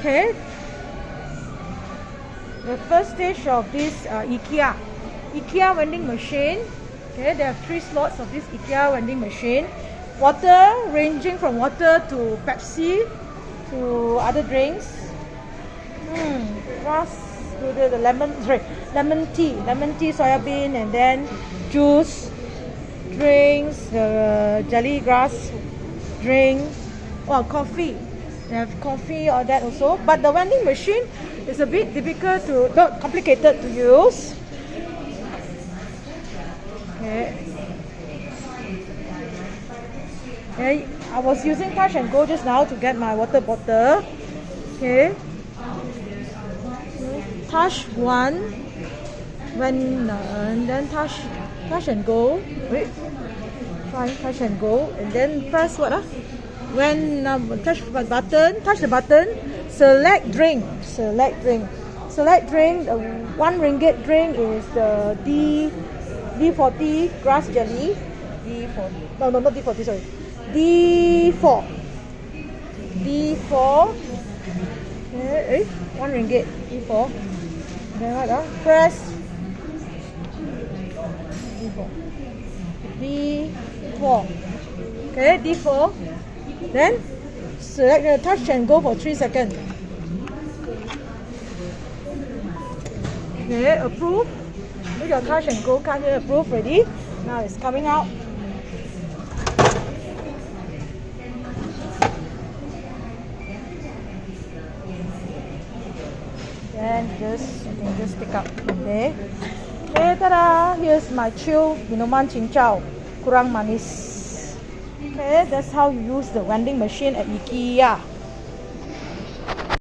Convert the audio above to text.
Okay. The first stage of this Ikea vending machine. Okay, there are 3 slots of this Ikea vending machine. Water, ranging from water to Pepsi to other drinks. Grass, the lemon tea, soya bean, and then juice, drinks, jelly grass drink, coffee. They have coffee, all that also. But the vending machine is a bit difficult not complicated to use. Okay, I was using Touch and Go just now to get my water bottle. Okay, touch 1, and then touch and go. Wait, try touch and go, and then press what? When touch the button, select drink. The 1 ringgit drink is the D40 grass jelly. Not D40, sorry. D4. Okay, 1 ringgit. D4. Then what? Press D4. Okay, D4. Then select the touch and go for 3 seconds. Okay, approve. With your touch and go card here, approve ready. Now it's coming out. Then you can just pick up from there. Okay, ta-da! Here's my chill minuman Cincau, kurang manis. Okay, that's how you use the vending machine at Ikea.